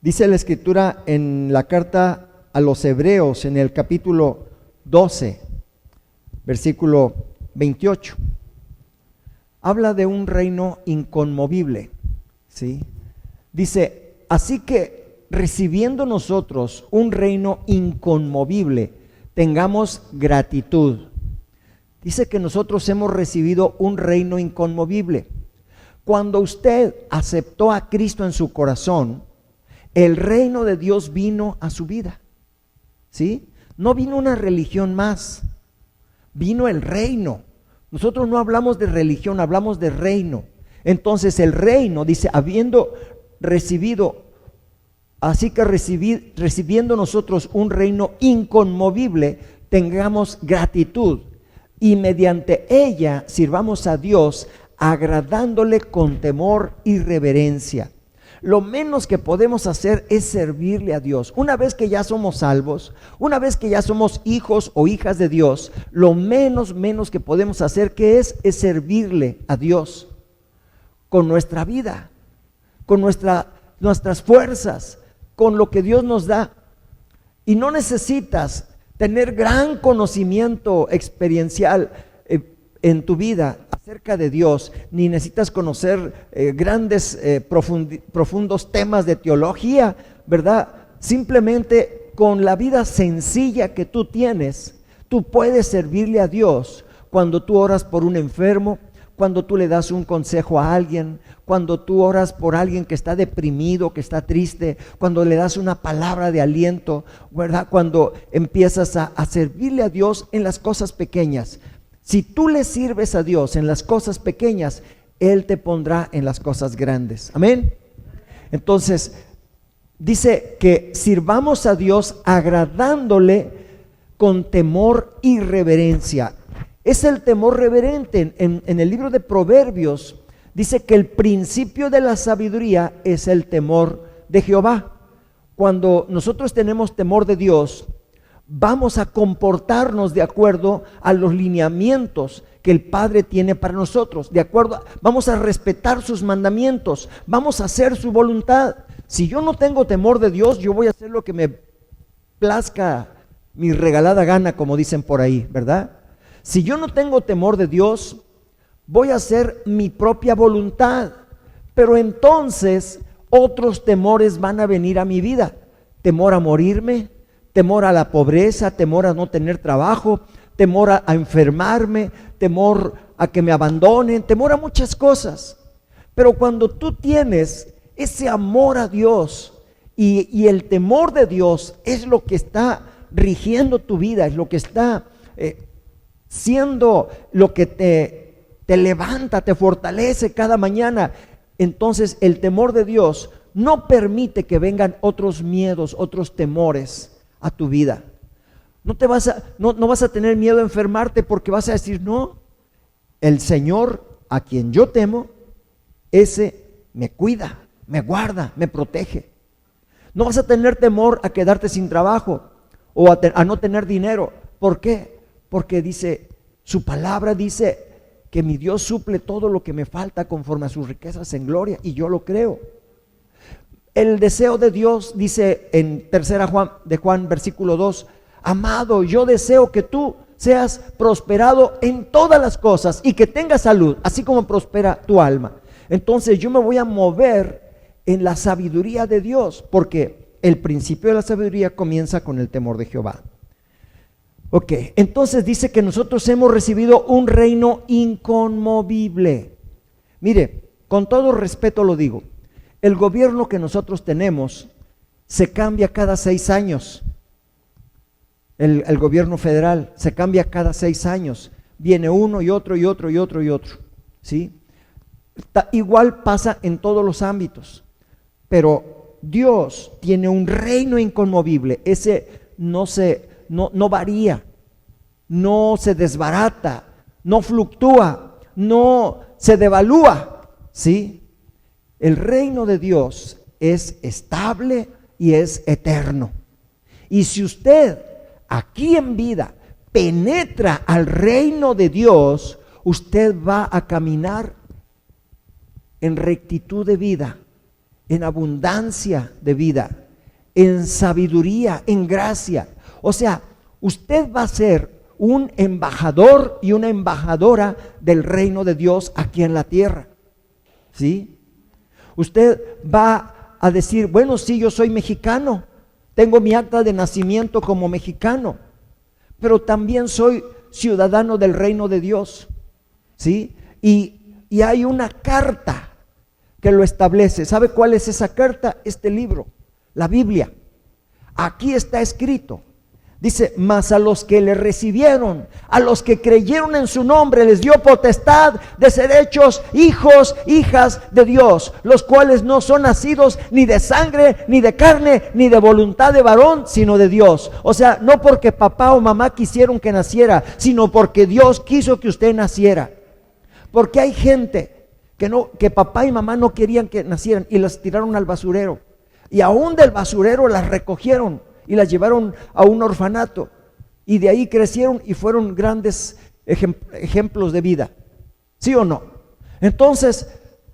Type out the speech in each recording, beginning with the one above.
Dice la Escritura en la carta a los Hebreos, en el capítulo 12, versículo 28. Habla de un reino inconmovible, ¿sí? Dice, así que recibiendo nosotros un reino inconmovible, tengamos gratitud. Dice que nosotros hemos recibido un reino inconmovible. Cuando usted aceptó a Cristo en su corazón, el reino de Dios vino a su vida, ¿sí? No vino una religión más, vino el reino. Nosotros no hablamos de religión, hablamos de reino. Entonces el reino, dice, habiendo recibido, así que recibiendo nosotros un reino inconmovible, tengamos gratitud y mediante ella sirvamos a Dios, agradándole con temor y reverencia. Lo menos que podemos hacer es servirle a Dios. Una vez que ya somos salvos, una vez que ya somos hijos o hijas de Dios, lo menos que podemos hacer que es servirle a Dios con nuestra vida, con nuestras fuerzas, con lo que Dios nos da. Y no necesitas tener gran conocimiento experiencial en tu vida acerca de Dios, ni necesitas conocer grandes, profundos temas de teología, ¿verdad? Simplemente con la vida sencilla que tú tienes, tú puedes servirle a Dios cuando tú oras por un enfermo, cuando tú le das un consejo a alguien, cuando tú oras por alguien que está deprimido, que está triste, cuando le das una palabra de aliento, ¿verdad? Cuando empiezas a servirle a Dios en las cosas pequeñas. Si tú le sirves a Dios en las cosas pequeñas, Él te pondrá en las cosas grandes. Amén. Entonces, dice que sirvamos a Dios agradándole con temor y reverencia. Es el temor reverente. En el libro de Proverbios dice que el principio de la sabiduría es el temor de Jehová. Cuando nosotros tenemos temor de Dios, vamos a comportarnos de acuerdo a los lineamientos que el Padre tiene para nosotros, vamos a respetar sus mandamientos, vamos a hacer su voluntad. Si yo no tengo temor de Dios, yo voy a hacer lo que me plazca mi regalada gana, como dicen por ahí, ¿verdad? Si yo no tengo temor de Dios, voy a hacer mi propia voluntad, pero entonces otros temores van a venir a mi vida, temor a morirme, temor a la pobreza, temor a no tener trabajo, temor a enfermarme, temor a que me abandonen, temor a muchas cosas. Pero cuando tú tienes ese amor a Dios y el temor de Dios es lo que está rigiendo tu vida, es lo que está siendo lo que te levanta, te fortalece cada mañana, entonces el temor de Dios no permite que vengan otros miedos, otros temores a tu vida. No vas a tener miedo a enfermarte porque vas a decir, no, el Señor a quien yo temo, ese me cuida, me guarda, me protege. No vas a tener temor a quedarte sin trabajo o a no tener dinero. ¿Por qué? Porque dice, su palabra dice que mi Dios suple todo lo que me falta conforme a sus riquezas en gloria, y yo lo creo. El deseo de Dios dice en 3 Juan versículo 2, amado, yo deseo que tú seas prosperado en todas las cosas y que tengas salud, así como prospera tu alma. Entonces yo me voy a mover en la sabiduría de Dios, porque el principio de la sabiduría comienza con el temor de Jehová. Ok, entonces dice que nosotros hemos recibido un reino inconmovible. Mire, con todo respeto lo digo, el gobierno que nosotros tenemos se cambia cada 6 años. El gobierno federal se cambia cada 6 años. Viene uno y otro y otro y otro y otro, ¿sí? Igual pasa en todos los ámbitos. Pero Dios tiene un reino inconmovible. Ese no varía, no se desbarata, no fluctúa, no se devalúa, ¿sí? El reino de Dios es estable y es eterno. Y si usted aquí en vida penetra al reino de Dios, usted va a caminar en rectitud de vida, en abundancia de vida, en sabiduría, en gracia. O sea, usted va a ser un embajador y una embajadora del reino de Dios aquí en la tierra. ¿Sí? Usted va a decir, bueno, sí, yo soy mexicano, tengo mi acta de nacimiento como mexicano, pero también soy ciudadano del reino de Dios. ¿Sí? Y hay una carta que lo establece. ¿Sabe cuál es esa carta? Este libro, la Biblia. Aquí está escrito. Dice, mas a los que le recibieron, a los que creyeron en su nombre, les dio potestad de ser hechos hijos, hijas de Dios, los cuales no son nacidos ni de sangre, ni de carne, ni de voluntad de varón, sino de Dios. O sea, no porque papá o mamá quisieron que naciera, sino porque Dios quiso que usted naciera. Porque hay gente que papá y mamá no querían que nacieran y las tiraron al basurero. Y aún del basurero las recogieron y las llevaron a un orfanato. Y de ahí crecieron y fueron grandes ejemplos de vida. ¿Sí o no? Entonces,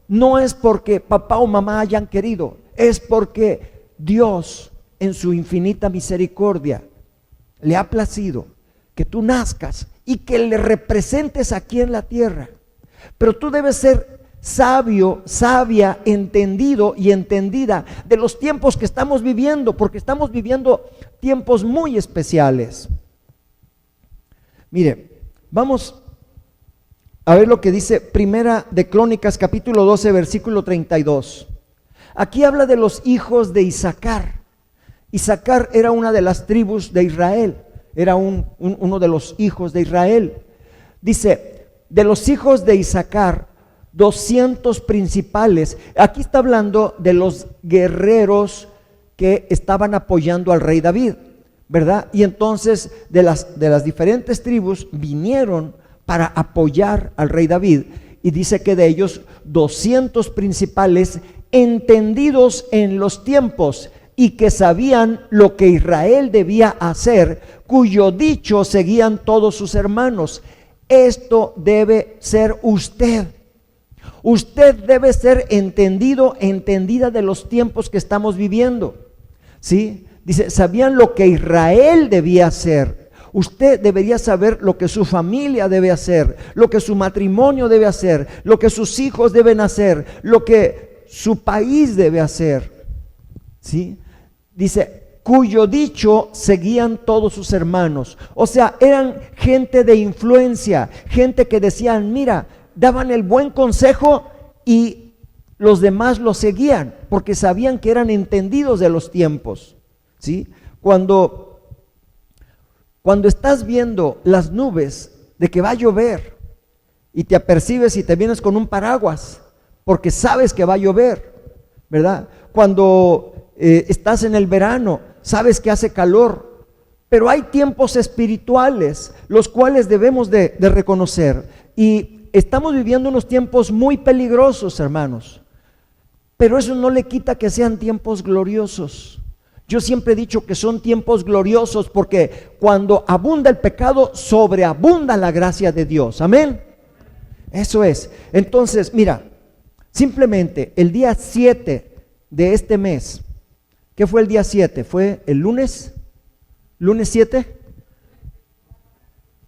no es porque papá o mamá hayan querido, es porque Dios, en su infinita misericordia, le ha placido que tú nazcas y que le representes aquí en la tierra. Pero tú debes ser sabio, sabia, entendido y entendida de los tiempos que estamos viviendo, porque estamos viviendo tiempos muy especiales. Mire, vamos a ver lo que dice Primera de Crónicas, capítulo 12, versículo 32. Aquí habla de los hijos de Isaacar. Isaacar era una de las tribus de Israel, era uno de los hijos de Israel. Dice, de los hijos de Isaacar, 200 principales. Aquí está hablando de los guerreros que estaban apoyando al rey David, ¿verdad? Y entonces de las diferentes tribus vinieron para apoyar al rey David. Y dice que de ellos 200 principales entendidos en los tiempos y que sabían lo que Israel debía hacer, cuyo dicho seguían todos sus hermanos. Esto debe ser usted. Usted debe ser entendido, entendida de los tiempos que estamos viviendo. ¿Sí? Dice, sabían lo que Israel debía hacer. Usted debería saber lo que su familia debe hacer, lo que su matrimonio debe hacer, lo que sus hijos deben hacer, lo que su país debe hacer. ¿Sí? Dice, cuyo dicho seguían todos sus hermanos. O sea, eran gente de influencia, gente que decían, mira, daban el buen consejo y los demás lo seguían, porque sabían que eran entendidos de los tiempos. ¿Sí? Cuando estás viendo las nubes de que va a llover y te apercibes y te vienes con un paraguas, porque sabes que va a llover, ¿verdad? Cuando estás en el verano, sabes que hace calor, pero hay tiempos espirituales, los cuales debemos de reconocer. Y estamos viviendo unos tiempos muy peligrosos, hermanos, pero eso no le quita que sean tiempos gloriosos. Yo siempre he dicho que son tiempos gloriosos porque cuando abunda el pecado, sobreabunda la gracia de Dios. Amén. Eso es. Entonces, mira, simplemente el día 7 de este mes, ¿qué fue el día 7? ¿Fue el lunes? ¿Lunes 7?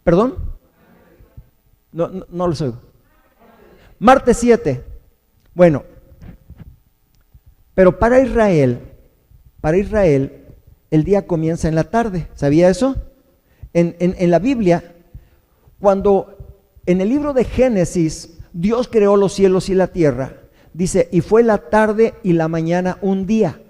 ¿Perdón? No lo sé. Martes 7. Bueno, pero para Israel, el día comienza en la tarde. ¿Sabía eso? En la Biblia, cuando en el libro de Génesis, Dios creó los cielos y la tierra, dice, y fue la tarde y la mañana un día.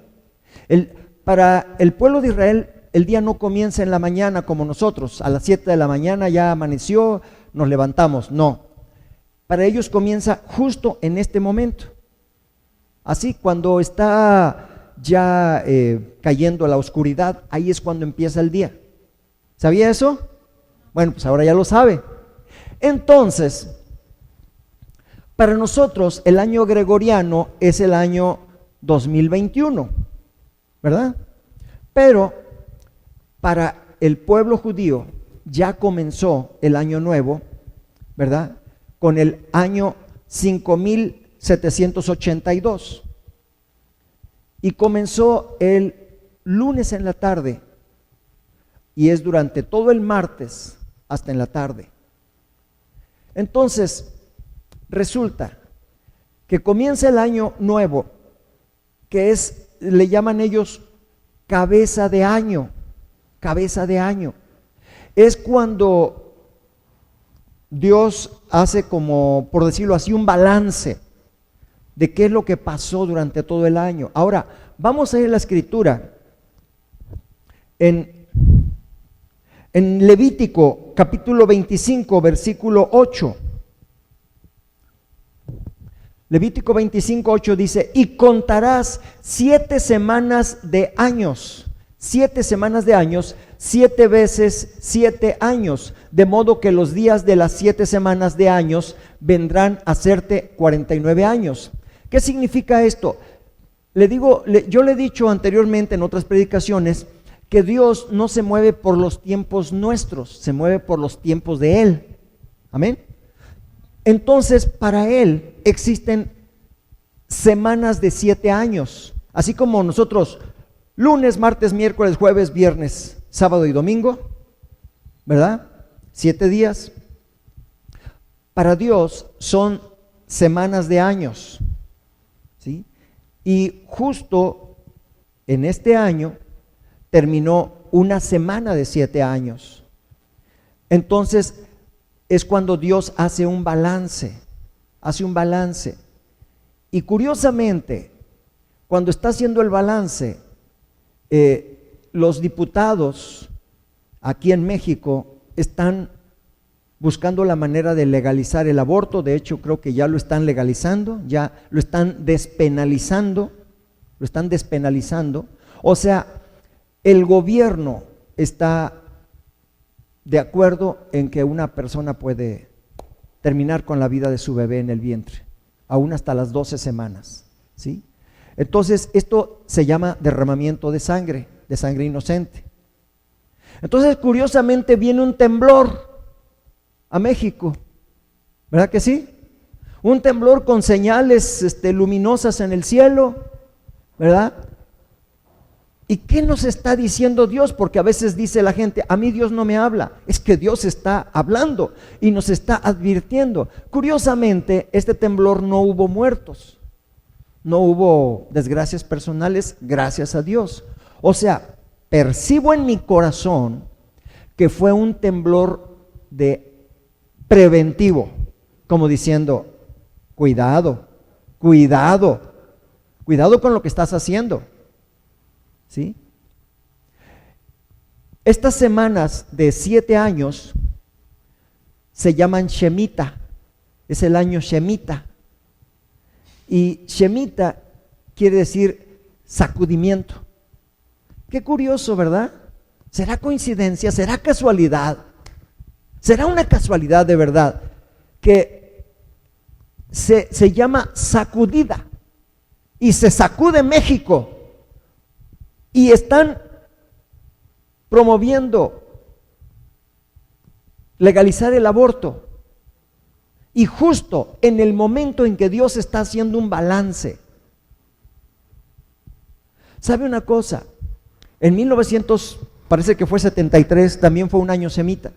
Para el pueblo de Israel, el día no comienza en la mañana como nosotros, a las 7 de la mañana ya amaneció, nos levantamos. No, para ellos comienza justo en este momento. Así, cuando está ya cayendo la oscuridad, ahí es cuando empieza el día. ¿Sabía eso? Bueno, pues ahora ya lo sabe. Entonces, para nosotros el año gregoriano es el año 2021, ¿verdad? Pero para el pueblo judío ya comenzó el año nuevo, ¿verdad? Con el año 5782. y comenzó el lunes en la tarde y es durante todo el martes hasta en la tarde. Entonces, resulta que comienza el año nuevo, que es, le llaman ellos cabeza de año, cabeza de año. Es cuando Dios hace como, por decirlo así, un balance de qué es lo que pasó durante todo el año. Ahora, vamos a ir a la escritura en Levítico capítulo 25, versículo 8. Levítico 25, 8 dice, y contarás 7 semanas de años, 7 semanas de años, 7 veces 7 años, de modo que los días de las 7 semanas de años vendrán a hacerte 49 años. ¿Qué significa esto? Yo le he dicho anteriormente en otras predicaciones que Dios no se mueve por los tiempos nuestros, se mueve por los tiempos de Él. Amén. Entonces, para Él existen semanas de 7 años, así como nosotros lunes, martes, miércoles, jueves, viernes, sábado y domingo, ¿verdad? 7 días. Para Dios son semanas de años, ¿sí? Y justo en este año terminó una semana de 7 años. Entonces, es cuando Dios hace un balance, Y curiosamente, cuando está haciendo el balance, los diputados aquí en México están buscando la manera de legalizar el aborto. De hecho, creo que ya lo están legalizando, ya lo están despenalizando, O sea, el gobierno está de acuerdo en que una persona puede terminar con la vida de su bebé en el vientre, aún hasta las 12 semanas, ¿sí? Entonces, esto se llama derramamiento de sangre inocente. Entonces, curiosamente, viene un temblor a México, ¿verdad que sí? Un temblor con señales luminosas en el cielo, ¿verdad? ¿Y qué nos está diciendo Dios? Porque a veces dice la gente, a mí Dios no me habla. Es que Dios está hablando y nos está advirtiendo. Curiosamente, este temblor no hubo muertos, no hubo desgracias personales, gracias a Dios. O sea, percibo en mi corazón que fue un temblor de preventivo, como diciendo, cuidado con lo que estás haciendo. ¿Sí? Estas semanas de 7 años se llaman Shemitah, es el año Shemitah. Y Shemitah quiere decir sacudimiento. Qué curioso, ¿verdad? ¿Será coincidencia? ¿Será casualidad? ¿Será una casualidad de verdad que se llama sacudida y se sacude México? Y están promoviendo legalizar el aborto. Y justo en el momento en que Dios está haciendo un balance. ¿Sabe una cosa? En 1973 también fue un año semita.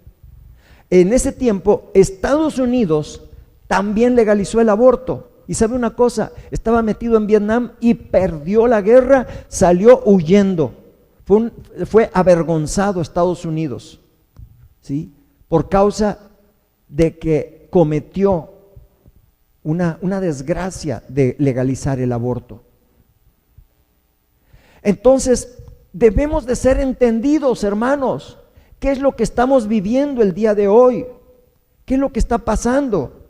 En ese tiempo, Estados Unidos también legalizó el aborto. Y sabe una cosa, estaba metido en Vietnam y perdió la guerra, salió huyendo. Fue avergonzado Estados Unidos, ¿sí? Por causa de que cometió una desgracia de legalizar el aborto. Entonces, debemos de ser entendidos, hermanos. ¿Qué es lo que estamos viviendo el día de hoy? ¿Qué es lo que está pasando?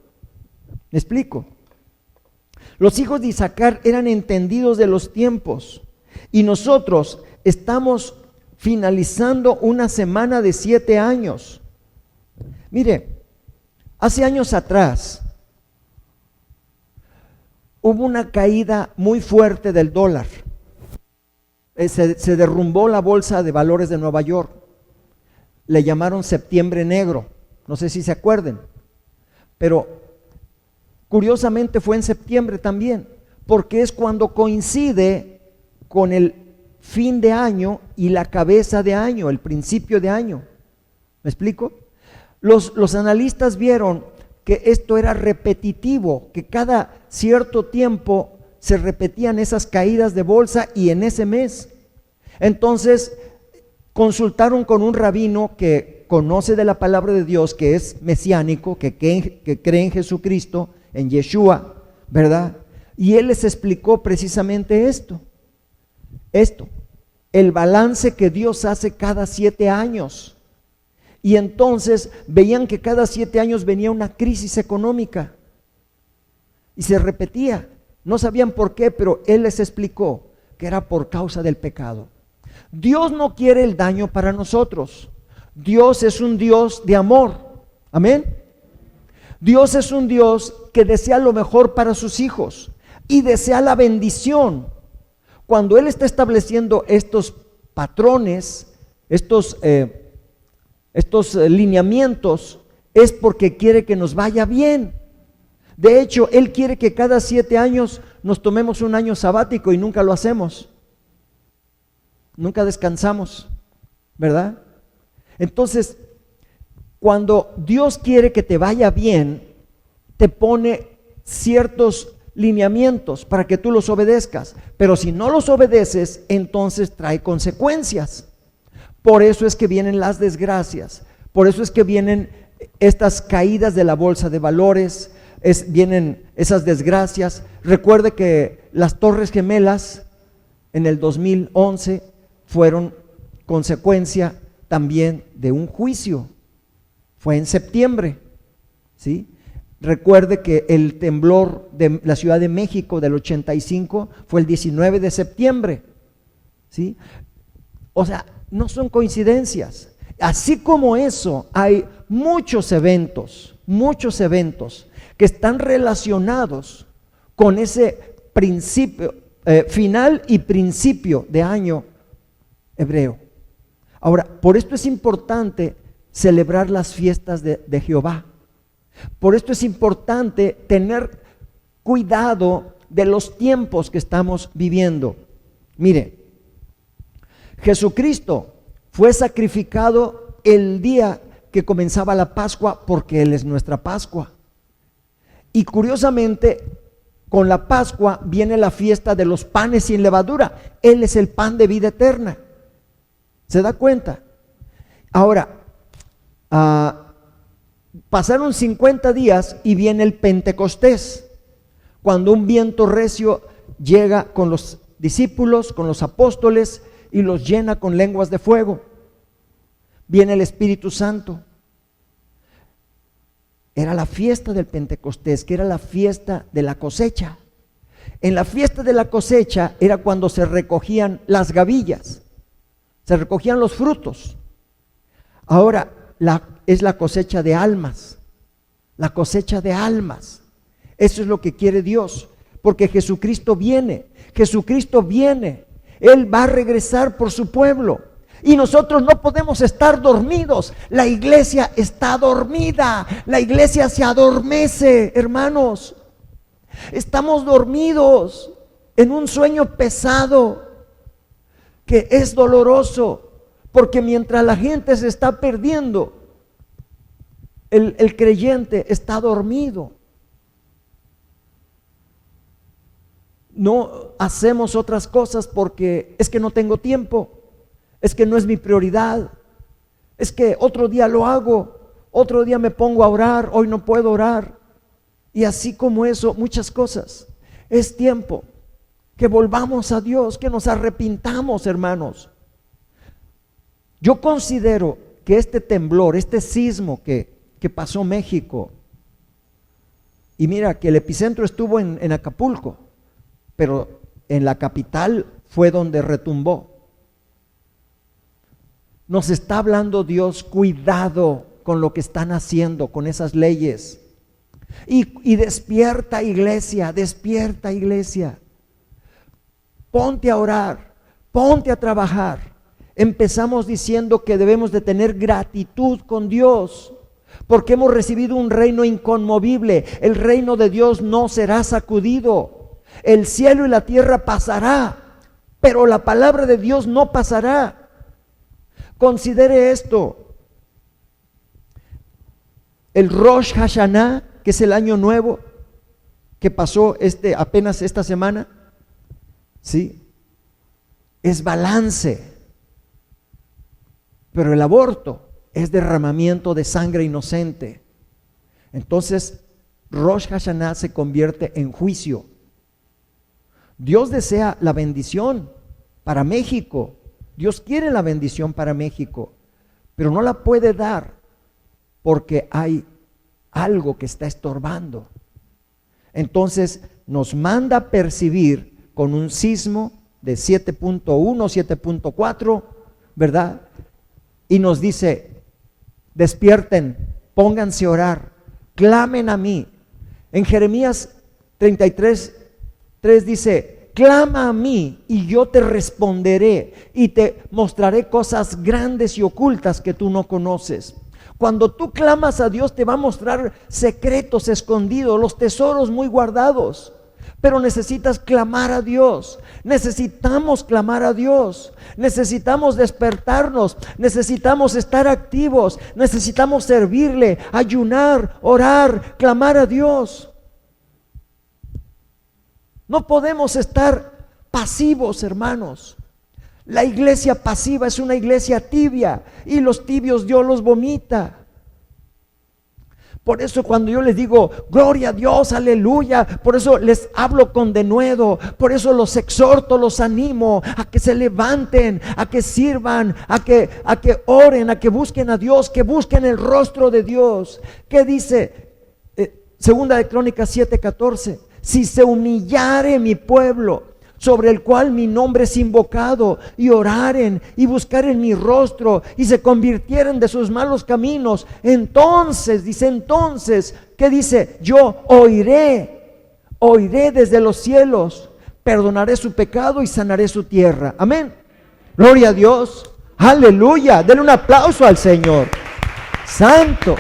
¿Me explico? Los hijos de Isaacar eran entendidos de los tiempos y nosotros estamos finalizando una semana de 7 años. Mire, hace años atrás hubo una caída muy fuerte del dólar. Se derrumbó la bolsa de valores de Nueva York. Le llamaron Septiembre Negro. No sé si se acuerden, pero curiosamente fue en septiembre también, porque es cuando coincide con el fin de año y la cabeza de año, el principio de año. ¿Me explico? Los analistas vieron que esto era repetitivo, que cada cierto tiempo se repetían esas caídas de bolsa y en ese mes. Entonces consultaron con un rabino que conoce de la palabra de Dios, que es mesiánico, que cree en Jesucristo, en Yeshua, ¿verdad? Y él les explicó precisamente esto, el balance que Dios hace cada 7 años. Y entonces veían que cada 7 años venía una crisis económica y se repetía. No sabían por qué, pero él les explicó que era por causa del pecado. Dios no quiere el daño para nosotros. Dios es un Dios de amor. Amén. Dios es un Dios que desea lo mejor para sus hijos y desea la bendición. Cuando Él está estableciendo estos patrones, estos lineamientos, es porque quiere que nos vaya bien. De hecho, Él quiere que cada 7 años nos tomemos un año sabático y nunca lo hacemos. Nunca descansamos, ¿verdad? Entonces, cuando Dios quiere que te vaya bien, te pone ciertos lineamientos para que tú los obedezcas. Pero si no los obedeces, entonces trae consecuencias. Por eso es que vienen las desgracias, por eso es que vienen estas caídas de la bolsa de valores, vienen esas desgracias. Recuerde que las Torres Gemelas en el 2011 fueron consecuencia también de un juicio. Fue en septiembre, ¿sí? Recuerde que el temblor de la Ciudad de México del 85 fue el 19 de septiembre, ¿sí? O sea, no son coincidencias. Así como eso, hay muchos eventos que están relacionados con ese principio, final y principio de año hebreo. Ahora, por esto es importante celebrar las fiestas de Jehová. Por esto es importante tener cuidado de los tiempos que estamos viviendo. Mire, Jesucristo fue sacrificado el día que comenzaba la Pascua porque Él es nuestra Pascua. Y curiosamente, con la Pascua viene la fiesta de los panes sin levadura. Él es el pan de vida eterna. ¿Se da cuenta? Ahora, pasaron 50 días y viene el Pentecostés, cuando un viento recio llega con los discípulos, con los apóstoles, y los llena con lenguas de fuego. Viene el Espíritu Santo. Era la fiesta del Pentecostés, que era la fiesta de la cosecha. En la fiesta de la cosecha era cuando se recogían las gavillas, se recogían los frutos. Ahora es la cosecha de almas, la cosecha de almas. Eso es lo que quiere Dios, porque Jesucristo viene. Él va a regresar por su pueblo y nosotros no podemos estar dormidos. La iglesia está dormida, la iglesia se adormece, hermanos. Estamos dormidos en un sueño pesado que es doloroso, porque mientras la gente se está perdiendo, el creyente está dormido. No hacemos otras cosas porque es que no tengo tiempo, es que no es mi prioridad, es que otro día lo hago, otro día me pongo a orar, hoy no puedo orar. Y así como eso, muchas cosas. Es tiempo que volvamos a Dios, que nos arrepintamos, hermanos. Yo considero que este temblor, este sismo que pasó México, y mira que el epicentro estuvo en Acapulco, pero en la capital fue donde retumbó. Nos está hablando Dios, cuidado con lo que están haciendo, con esas leyes. Y despierta, iglesia, despierta, iglesia. Ponte a orar, ponte a trabajar. Empezamos diciendo que debemos de tener gratitud con Dios, porque hemos recibido un reino inconmovible. El reino de Dios no será sacudido. El cielo y la tierra pasará, pero la palabra de Dios no pasará. Considere esto. El Rosh Hashanah, que es el año nuevo, que pasó apenas esta semana, ¿sí? Es balance. Pero el aborto es derramamiento de sangre inocente. Entonces, Rosh Hashanah se convierte en juicio. Dios desea la bendición para México. Dios quiere la bendición para México, pero no la puede dar porque hay algo que está estorbando. Entonces nos manda a percibir con un sismo de 7.1, 7.4, ¿verdad? Y nos dice, despierten, pónganse a orar, clamen a mí. En Jeremías 33:3 dice, clama a mí y yo te responderé y te mostraré cosas grandes y ocultas que tú no conoces. Cuando tú clamas a Dios te va a mostrar secretos escondidos, los tesoros muy guardados. Pero necesitas clamar a Dios, necesitamos clamar a Dios, necesitamos despertarnos, necesitamos estar activos, necesitamos servirle, ayunar, orar, clamar a Dios. No podemos estar pasivos, hermanos. La iglesia pasiva es una iglesia tibia y los tibios Dios los vomita. Por eso cuando yo les digo, gloria a Dios, aleluya, por eso les hablo con denuedo, por eso los exhorto, los animo a que se levanten, a que sirvan, a que oren, a que busquen a Dios, que busquen el rostro de Dios. ¿Qué dice? Segunda de Crónicas 7:14, si se humillare mi pueblo, sobre el cual mi nombre es invocado, y oraren y buscaren mi rostro y se convirtieren de sus malos caminos, entonces, ¿qué dice? Yo oiré desde los cielos, perdonaré su pecado y sanaré su tierra. Amén. Gloria a Dios. Aleluya. Denle un aplauso al Señor. Santo.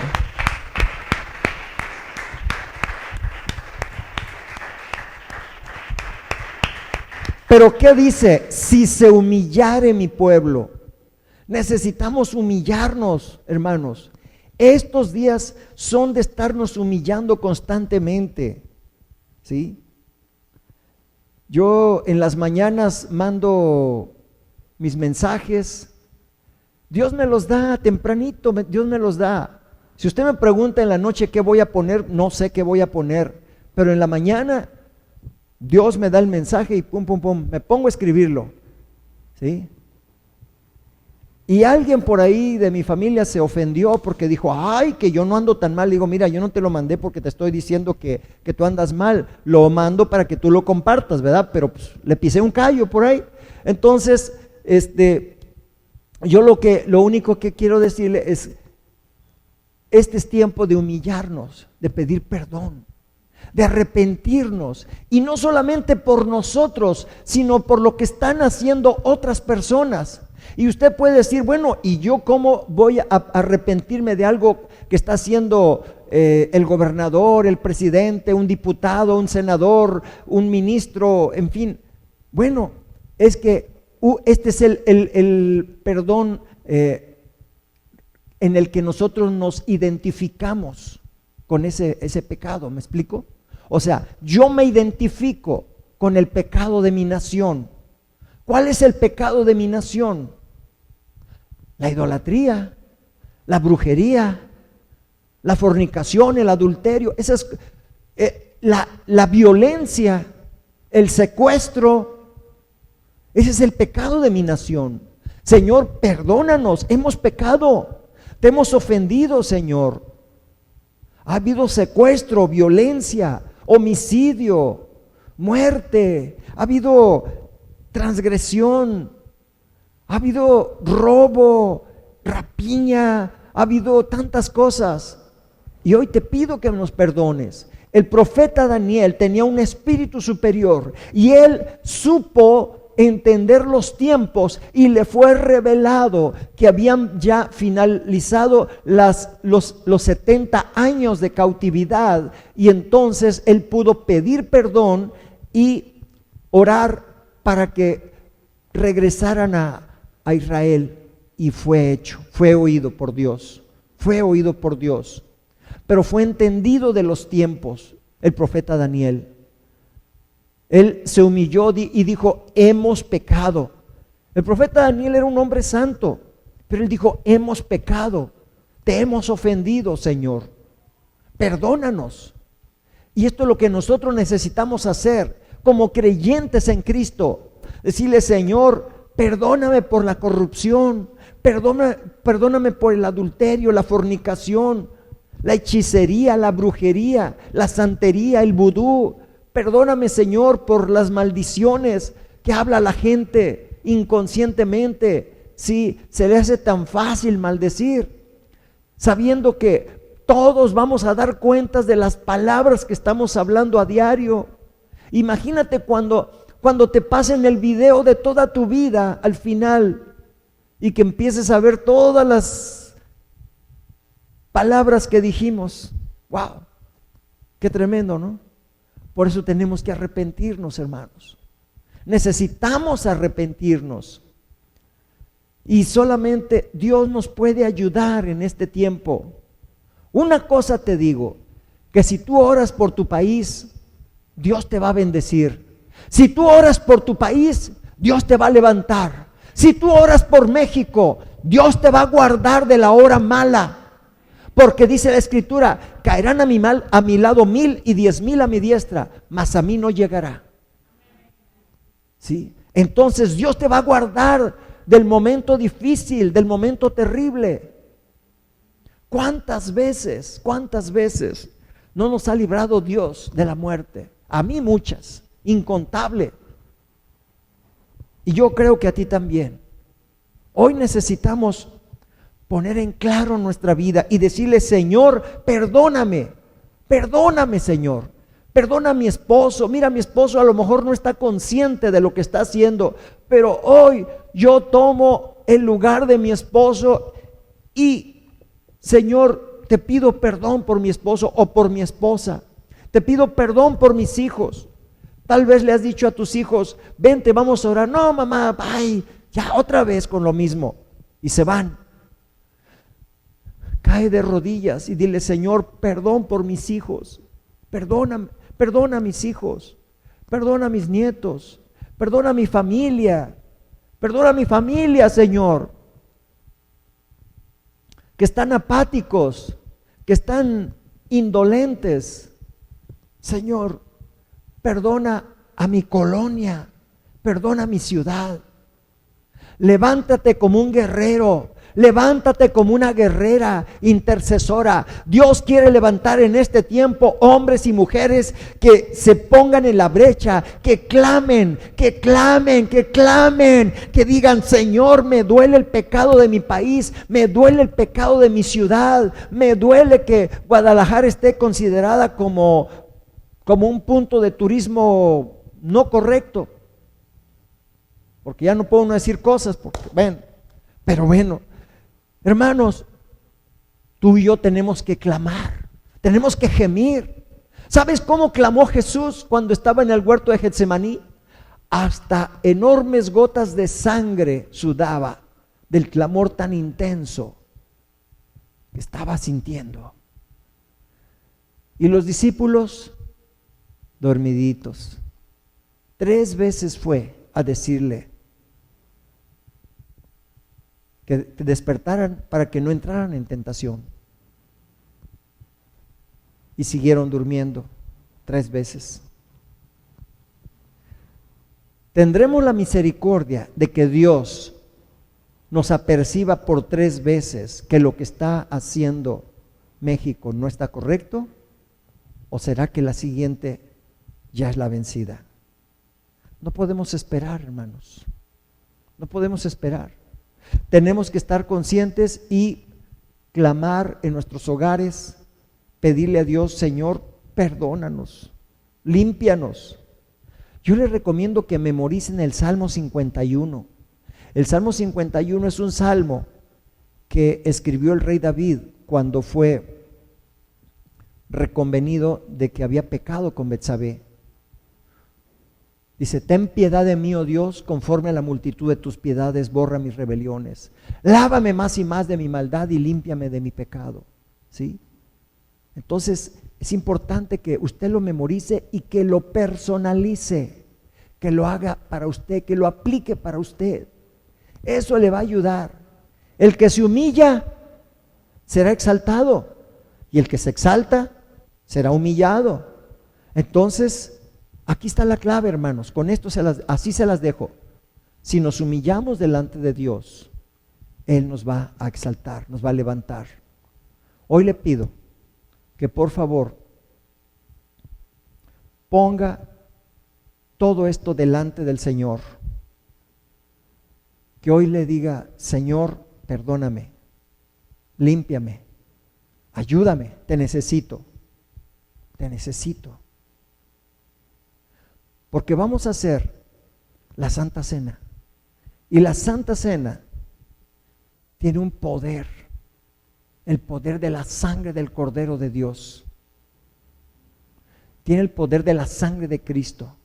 Pero ¿qué dice? Si se humillare mi pueblo. Necesitamos humillarnos, hermanos. Estos días son de estarnos humillando constantemente, ¿sí? Yo en las mañanas mando mis mensajes. Dios me los da tempranito, Dios me los da. Si usted me pregunta en la noche qué voy a poner, no sé qué voy a poner, pero en la mañana Dios me da el mensaje y pum, pum, pum, me pongo a escribirlo, ¿sí? Y alguien por ahí de mi familia se ofendió porque dijo, ay, que yo no ando tan mal. Digo, mira, yo no te lo mandé porque te estoy diciendo que tú andas mal, lo mando para que tú lo compartas, ¿verdad? Pero pues, le pisé un callo por ahí. Entonces, yo lo único que quiero decirle es, este es tiempo de humillarnos, de pedir perdón, de arrepentirnos, y no solamente por nosotros, sino por lo que están haciendo otras personas. Y usted puede decir, bueno, ¿y yo cómo voy a arrepentirme de algo que está haciendo el gobernador, el presidente, un diputado, un senador, un ministro, en fin? Bueno, es que este es el perdón en el que nosotros nos identificamos con ese pecado, ¿me explico? O sea, yo me identifico con el pecado de mi nación. ¿Cuál es el pecado de mi nación? La idolatría, la brujería, la fornicación, el adulterio, esa es, la violencia, el secuestro. Ese es el pecado de mi nación. Señor, perdónanos, hemos pecado, te hemos ofendido, Señor. Ha habido secuestro, violencia, homicidio, muerte, ha habido transgresión, ha habido robo, rapiña, ha habido tantas cosas. Y hoy te pido que nos perdones. El profeta Daniel tenía un espíritu superior y él supo entender los tiempos y le fue revelado que habían ya finalizado los 70 años de cautividad, y entonces él pudo pedir perdón y orar para que regresaran a Israel, y fue hecho, fue oído por Dios, fue oído por Dios. Pero fue entendido de los tiempos el profeta Daniel. Él se humilló y dijo: hemos pecado. El profeta Daniel era un hombre santo, pero él dijo: hemos pecado, te hemos ofendido, Señor, perdónanos. Y esto es lo que nosotros necesitamos hacer como creyentes en Cristo. Decirle: Señor, perdóname por la corrupción, perdóname por el adulterio, la fornicación, la hechicería, la brujería, la santería, el vudú. Perdóname, Señor, por las maldiciones que habla la gente inconscientemente. Sí, se le hace tan fácil maldecir, sabiendo que todos vamos a dar cuentas de las palabras que estamos hablando a diario. Imagínate cuando te pasen el video de toda tu vida al final y que empieces a ver todas las palabras que dijimos. ¡Wow! ¡Qué tremendo!, ¿no? Por eso tenemos que arrepentirnos, hermanos. Necesitamos arrepentirnos. Y solamente Dios nos puede ayudar en este tiempo. Una cosa te digo, que si tú oras por tu país, Dios te va a bendecir. Si tú oras por tu país, Dios te va a levantar. Si tú oras por México, Dios te va a guardar de la hora mala. Porque dice la Escritura: caerán a mi lado 1000 y 10,000 a mi diestra, mas a mí no llegará. ¿Sí? Entonces Dios te va a guardar del momento difícil, del momento terrible. ¿Cuántas veces no nos ha librado Dios de la muerte? A mí muchas, incontable. Y yo creo que a ti también. Hoy necesitamos poner en claro nuestra vida y decirle: Señor, perdóname, Señor. Perdona a mi esposo. Mira, mi esposo a lo mejor no está consciente de lo que está haciendo, pero hoy yo tomo el lugar de mi esposo y, Señor, te pido perdón por mi esposo o por mi esposa. Te pido perdón por mis hijos. Tal vez le has dicho a tus hijos: vente, vamos a orar. No, mamá, bye, ya otra vez con lo mismo. Y se van. Cae de rodillas y dile: Señor, perdón por mis hijos. Perdona a mis hijos. Perdona a mis nietos. Perdona a mi familia. Perdona a mi familia, Señor. Que están apáticos, que están indolentes. Señor, perdona a mi colonia. Perdona a mi ciudad. Levántate como un guerrero. Levántate como una guerrera intercesora. Dios quiere levantar en este tiempo hombres y mujeres que se pongan en la brecha, que clamen, que digan: Señor, me duele el pecado de mi país, me duele el pecado de mi ciudad, me duele que Guadalajara esté considerada como un punto de turismo no correcto. Porque ya no puedo decir cosas, pero bueno. Hermanos, tú y yo tenemos que clamar, tenemos que gemir. ¿Sabes cómo clamó Jesús cuando estaba en el huerto de Getsemaní? Hasta enormes gotas de sangre sudaba del clamor tan intenso que estaba sintiendo. Y los discípulos dormiditos. 3 veces fue a decirle que despertaran para que no entraran en tentación. Y siguieron durmiendo 3 veces. Tendremos la misericordia de que Dios nos aperciba por 3 veces que lo que está haciendo México no está correcto, o será que la siguiente ya es la vencida. No podemos esperar, hermanos. No podemos esperar. Tenemos que estar conscientes y clamar en nuestros hogares, pedirle a Dios: Señor, perdónanos, límpianos. Yo les recomiendo que memoricen el Salmo 51. El Salmo 51 es un salmo que escribió el rey David cuando fue reconvenido de que había pecado con Betsabé. Dice, ten piedad de mí, oh Dios, conforme a la multitud de tus piedades, borra mis rebeliones. Lávame más y más de mi maldad y límpiame de mi pecado. ¿Sí? Entonces, es importante que usted lo memorice y que lo personalice, que lo haga para usted, que lo aplique para usted. Eso le va a ayudar. El que se humilla será exaltado y el que se exalta será humillado. Entonces, aquí está la clave, hermanos. Con esto así se las dejo. Si nos humillamos delante de Dios, Él nos va a exaltar, nos va a levantar. Hoy le pido que por favor ponga todo esto delante del Señor. Que hoy le diga, Señor, perdóname, límpiame, ayúdame, te necesito, te necesito. Porque vamos a hacer la Santa Cena. Y la Santa Cena tiene un poder, el poder de la sangre del Cordero de Dios. Tiene el poder de la sangre de Cristo.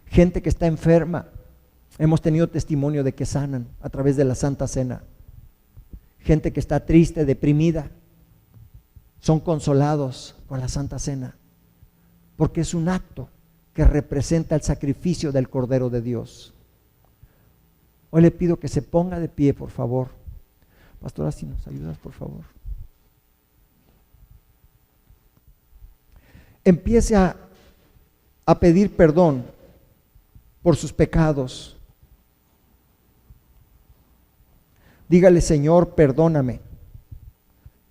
Gente que está enferma, hemos tenido testimonio de que sanan a través de la Santa Cena. Gente que está triste, deprimida, son consolados con la Santa Cena. Porque es un acto que representa el sacrificio del Cordero de Dios. Hoy le pido que se ponga de pie, por favor. Pastora, si nos ayudas, por favor. Empiece a pedir perdón por sus pecados. Dígale, Señor, perdóname,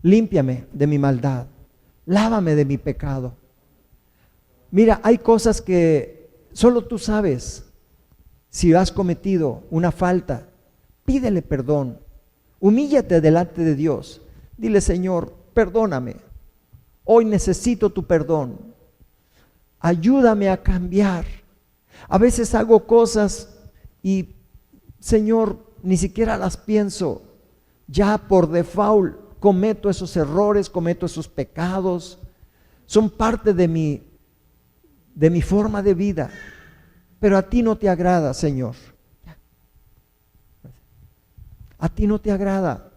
límpiame de mi maldad, lávame de mi pecado. Mira, hay cosas que solo tú sabes. Si has cometido una falta, pídele perdón. Humíllate delante de Dios. Dile, Señor, perdóname. Hoy necesito tu perdón. Ayúdame a cambiar. A veces hago cosas y, Señor, ni siquiera las pienso. Ya por default cometo esos errores, cometo esos pecados. Son parte de mi forma de vida, pero a ti no te agrada, Señor. A ti no te agrada.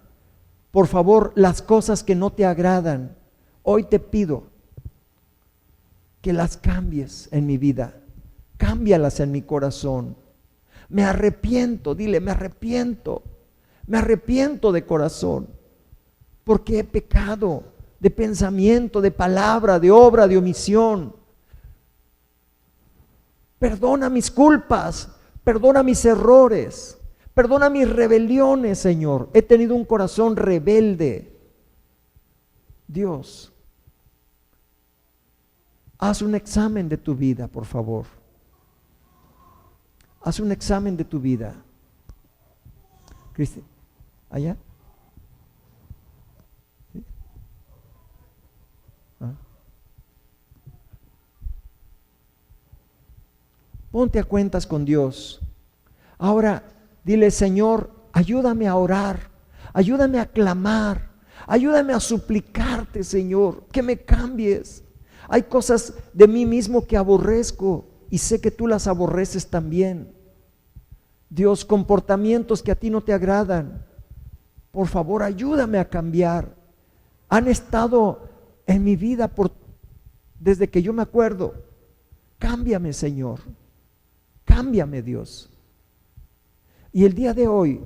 Por favor, las cosas que no te agradan, hoy te pido que las cambies en mi vida, cámbialas en mi corazón. Me arrepiento, dile, me arrepiento de corazón, porque he pecado de pensamiento, de palabra, de obra, de omisión. Perdona mis culpas, perdona mis errores, perdona mis rebeliones, Señor. He tenido un corazón rebelde. Dios, haz un examen de tu vida, por favor. Haz un examen de tu vida. Cristi, ¿allá? ¿Sí? ¿Ah? Ponte a cuentas con Dios. Ahora dile, Señor, ayúdame a orar, ayúdame a clamar, ayúdame a suplicarte, Señor, que me cambies. Hay cosas de mí mismo que aborrezco y sé que tú las aborreces también. Dios, comportamientos que a ti no te agradan, por favor, ayúdame a cambiar. Han estado en mi vida desde que yo me acuerdo. Cámbiame, Señor. Cámbiame, Dios. Y el día de hoy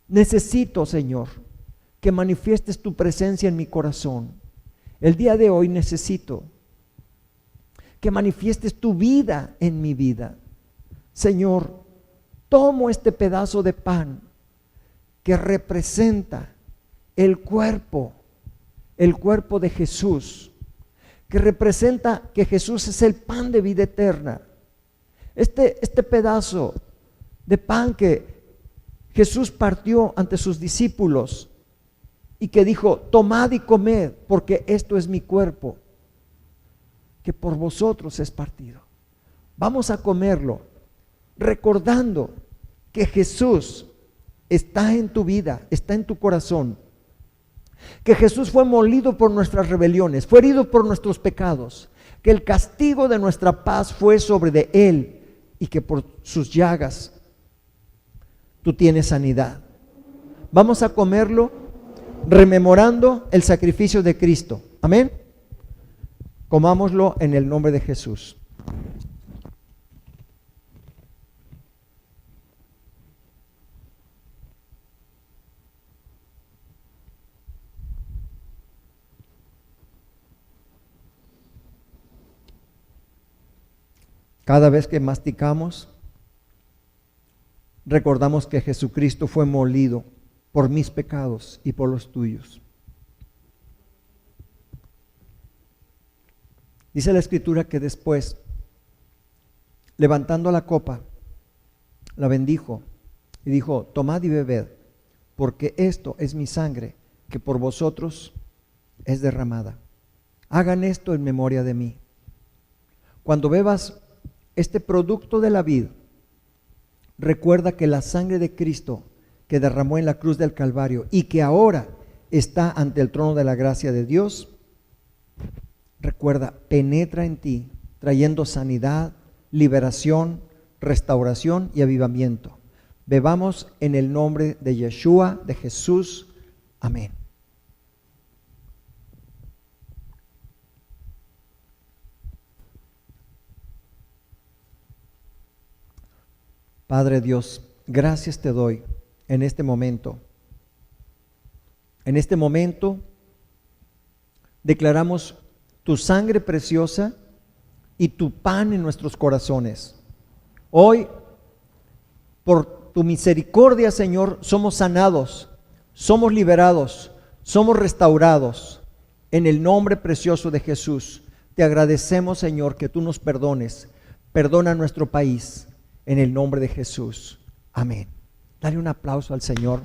necesito, Señor, que manifiestes tu presencia en mi corazón. El día de hoy necesito que manifiestes tu vida en mi vida. Señor, tomo este pedazo de pan que representa el cuerpo de Jesús, que representa que Jesús es el pan de vida eterna. Este pedazo de pan que Jesús partió ante sus discípulos y que dijo, tomad y comed, porque esto es mi cuerpo, que por vosotros es partido. Vamos a comerlo, recordando que Jesús está en tu vida, está en tu corazón, que Jesús fue molido por nuestras rebeliones, fue herido por nuestros pecados, que el castigo de nuestra paz fue sobre de Él y que por sus llagas tú tienes sanidad. Vamos a comerlo rememorando el sacrificio de Cristo. Amén. Comámoslo en el nombre de Jesús. Cada vez que masticamos, recordamos que Jesucristo fue molido por mis pecados y por los tuyos. Dice la Escritura que después, levantando la copa, la bendijo y dijo: tomad y bebed, porque esto es mi sangre, que por vosotros es derramada. Hagan esto en memoria de mí. Cuando bebas este producto de la vid, recuerda que la sangre de Cristo que derramó en la cruz del Calvario y que ahora está ante el trono de la gracia de Dios, recuerda, penetra en ti, trayendo sanidad, liberación, restauración y avivamiento. Bebamos en el nombre de Yeshua, de Jesús. Amén. Padre Dios, gracias te doy en este momento. En este momento declaramos tu sangre preciosa y tu pan en nuestros corazones. Hoy, por tu misericordia, Señor, somos sanados, somos liberados, somos restaurados. En el nombre precioso de Jesús, te agradecemos, Señor, que tú nos perdones. Perdona nuestro país. En el nombre de Jesús. Amén. Dale un aplauso al Señor.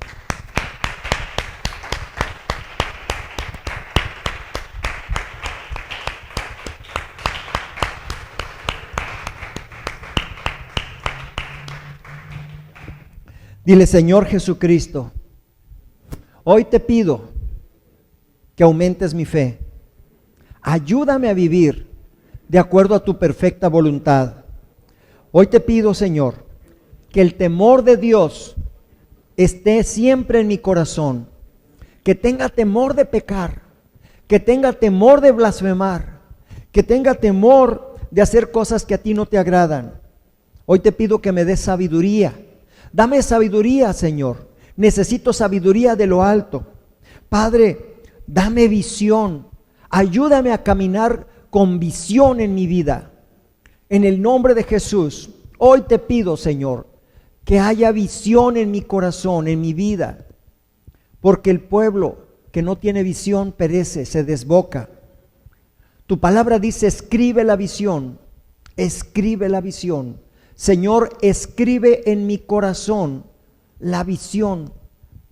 Dile: Señor Jesucristo, hoy te pido que aumentes mi fe. Ayúdame a vivir de acuerdo a tu perfecta voluntad. Hoy te pido, Señor, que el temor de Dios esté siempre en mi corazón, que tenga temor de pecar, que tenga temor de blasfemar, que tenga temor de hacer cosas que a ti no te agradan. Hoy te pido que me des sabiduría. Dame sabiduría, Señor. Necesito sabiduría de lo alto. Padre, dame visión. Ayúdame a caminar con visión en mi vida. En el nombre de Jesús, hoy te pido, Señor, que haya visión en mi corazón, en mi vida, porque el pueblo que no tiene visión perece, se desboca. Tu palabra dice: escribe la visión, escribe la visión. Señor, escribe en mi corazón la visión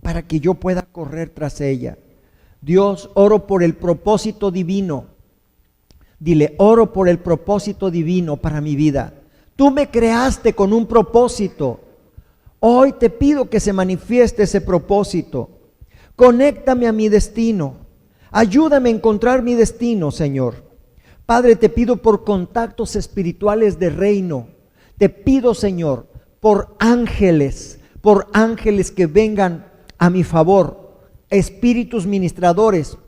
para que yo pueda correr tras ella. Dios, oro por el propósito divino. Dile: oro por el propósito divino para mi vida. Tú me creaste con un propósito. Hoy te pido que se manifieste ese propósito. Conéctame a mi destino. Ayúdame a encontrar mi destino, Señor. Padre, te pido por contactos espirituales de reino. Te pido, Señor, por ángeles que vengan a mi favor. Espíritus ministradores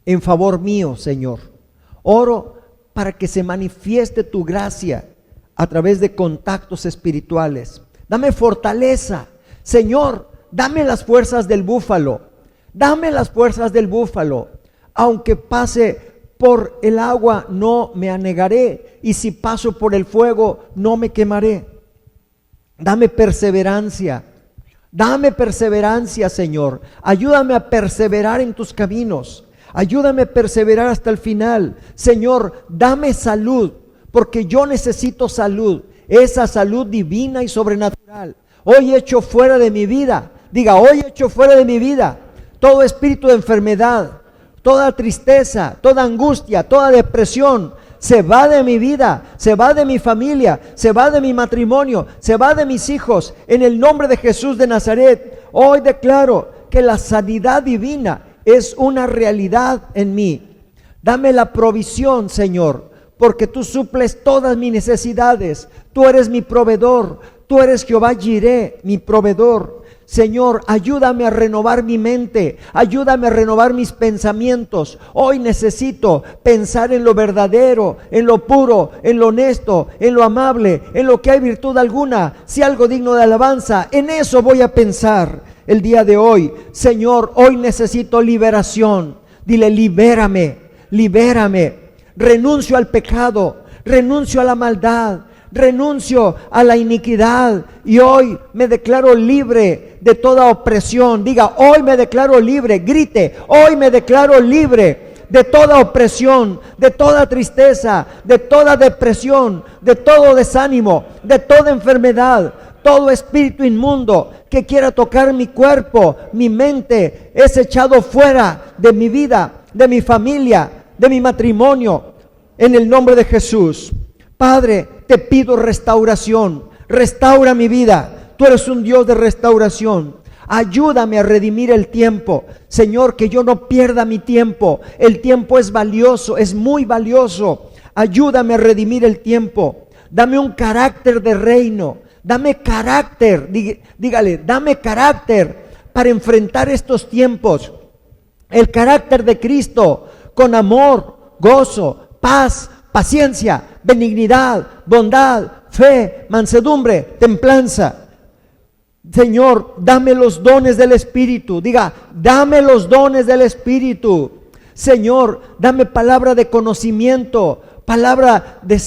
en favor mío, Señor. Oro para que se manifieste tu gracia a través de contactos espirituales. Dame fortaleza. Señor, dame las fuerzas del búfalo. Dame las fuerzas del búfalo. Aunque pase por el agua, no me anegaré. Y si paso por el fuego, no me quemaré. Dame perseverancia. Dame perseverancia, Señor. Ayúdame a perseverar en tus caminos. Ayúdame a perseverar hasta el final. Señor, dame salud, porque yo necesito salud. Esa salud divina y sobrenatural. Hoy echo fuera de mi vida. Diga: hoy echo fuera de mi vida todo espíritu de enfermedad, toda tristeza, toda angustia, toda depresión. Se va de mi vida, se va de mi familia, se va de mi matrimonio, se va de mis hijos. En el nombre de Jesús de Nazaret, hoy declaro que la sanidad divina es una realidad en mí. Dame la provisión, Señor, porque tú suples todas mis necesidades. Tú eres mi proveedor, tú eres Jehová Jireh, mi proveedor. Señor, ayúdame a renovar mi mente, ayúdame a renovar mis pensamientos. Hoy necesito pensar en lo verdadero, en lo puro, en lo honesto, en lo amable, en lo que hay virtud alguna, si algo digno de alabanza, en eso voy a pensar el día de hoy. Señor, hoy necesito liberación. Dile, libérame, libérame. Renuncio al pecado, renuncio a la maldad, renuncio a la iniquidad y hoy me declaro libre de toda opresión. Diga, hoy me declaro libre. Grite, hoy me declaro libre de toda opresión, de toda tristeza, de toda depresión, de todo desánimo, de toda enfermedad. Todo espíritu inmundo que quiera tocar mi cuerpo, mi mente, es echado fuera de mi vida, de mi familia, de mi matrimonio, en el nombre de Jesús. Padre, te pido restauración. Restaura mi vida. Tú eres un Dios de restauración. Ayúdame a redimir el tiempo. Señor, que yo no pierda mi tiempo. El tiempo es valioso, es muy valioso. Ayúdame a redimir el tiempo. Dame un carácter de reino. Dame carácter. Dígale, dame carácter para enfrentar estos tiempos. El carácter de Cristo con amor, gozo, paz, paciencia, benignidad, bondad, fe, mansedumbre, templanza. Señor, dame los dones del Espíritu. Diga, dame los dones del Espíritu. Señor, dame palabra de conocimiento, palabra de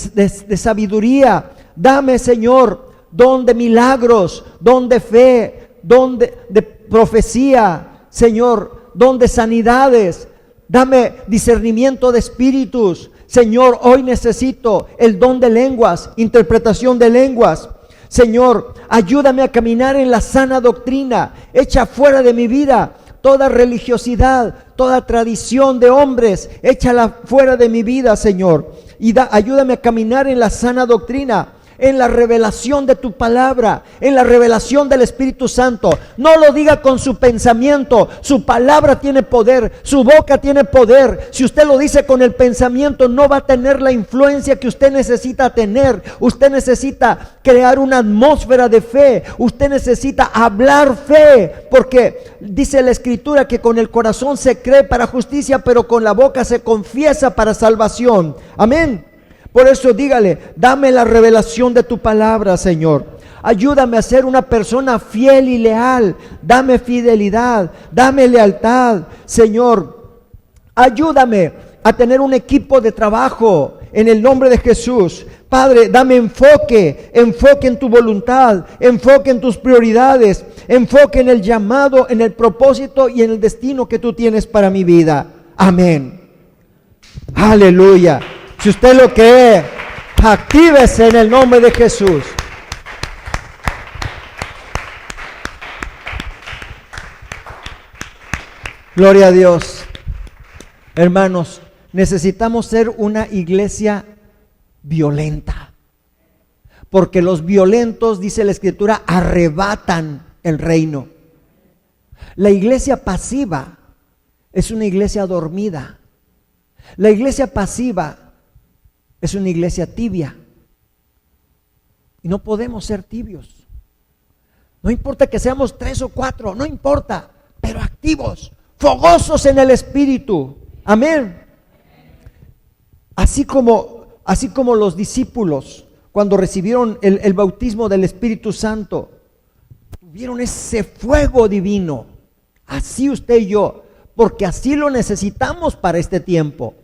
sabiduría. Dame, Señor, don de milagros, don de fe, don de profecía. Señor, don de sanidades. Dame discernimiento de espíritus. Señor, hoy necesito el don de lenguas, interpretación de lenguas. Señor, ayúdame a caminar en la sana doctrina. Echa fuera de mi vida toda religiosidad, toda tradición de hombres. Échala fuera de mi vida, Señor. Y ayúdame a caminar en la sana doctrina, en la revelación de tu palabra, en la revelación del Espíritu Santo. No lo diga con su pensamiento. Su palabra tiene poder, su boca tiene poder. Si usted lo dice con el pensamiento, no va a tener la influencia que usted necesita tener. Usted necesita crear una atmósfera de fe. Usted necesita hablar fe, porque dice la Escritura que con el corazón se cree para justicia, pero con la boca se confiesa para salvación. Amén. Por eso dígale, dame la revelación de tu palabra, Señor. Ayúdame a ser una persona fiel y leal. Dame fidelidad, dame lealtad, Señor. Ayúdame a tener un equipo de trabajo en el nombre de Jesús. Padre, dame enfoque en tu voluntad, enfoque en tus prioridades, enfoque en el llamado, en el propósito y en el destino que tú tienes para mi vida. Amén. Aleluya. Si usted lo cree, actívese en el nombre de Jesús. Gloria a Dios. Hermanos, necesitamos ser una iglesia violenta, porque los violentos, dice la Escritura, arrebatan el reino. La iglesia pasiva es una iglesia dormida. La iglesia pasiva es una iglesia tibia. Y no podemos ser tibios. No importa que seamos 3 o 4, no importa, pero activos, fogosos en el Espíritu. Amén. Así como los discípulos, cuando recibieron el bautismo del Espíritu Santo, tuvieron ese fuego divino. Así usted y yo, porque así lo necesitamos para este tiempo.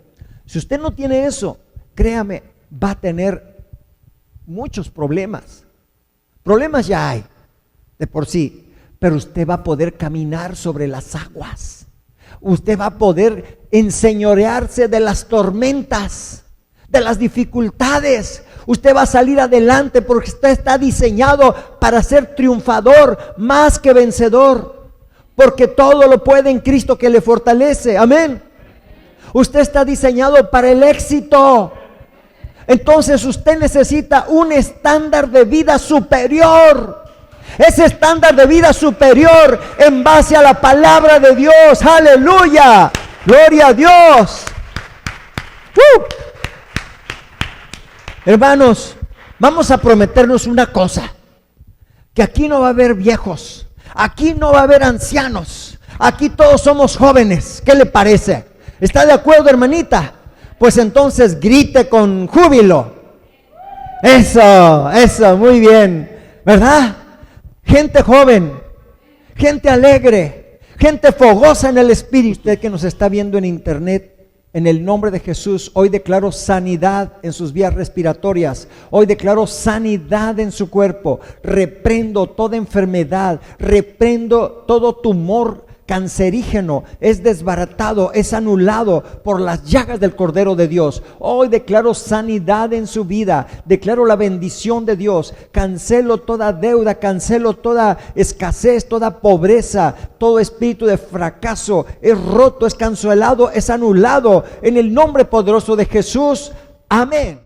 Si usted no tiene eso, créame, va a tener muchos problemas. Problemas ya hay de por sí, pero usted va a poder caminar sobre las aguas. Usted va a poder enseñorearse de las tormentas, de las dificultades. Usted va a salir adelante porque usted está diseñado para ser triunfador más que vencedor, porque todo lo puede en Cristo que le fortalece. Amén. Usted está diseñado para el éxito. Entonces usted necesita un estándar de vida superior. Ese estándar de vida superior en base a la palabra de Dios. Aleluya. Gloria a Dios. Hermanos, vamos a prometernos una cosa, que aquí no va a haber viejos, aquí no va a haber ancianos, aquí todos somos jóvenes. ¿Qué le parece? ¿Está de acuerdo, hermanita? Pues entonces grite con júbilo. Eso, muy bien, ¿verdad? Gente joven, gente alegre, gente fogosa en el espíritu. Usted que nos está viendo en internet, en el nombre de Jesús, hoy declaro sanidad en sus vías respiratorias. Hoy declaro sanidad en su cuerpo. Reprendo toda enfermedad, reprendo todo tumor cancerígeno, es desbaratado, es anulado por las llagas del Cordero de Dios. Hoy declaro sanidad en su vida, declaro la bendición de Dios, cancelo toda deuda, cancelo toda escasez, toda pobreza, todo espíritu de fracaso, es roto, es cancelado, es anulado en el nombre poderoso de Jesús. Amén.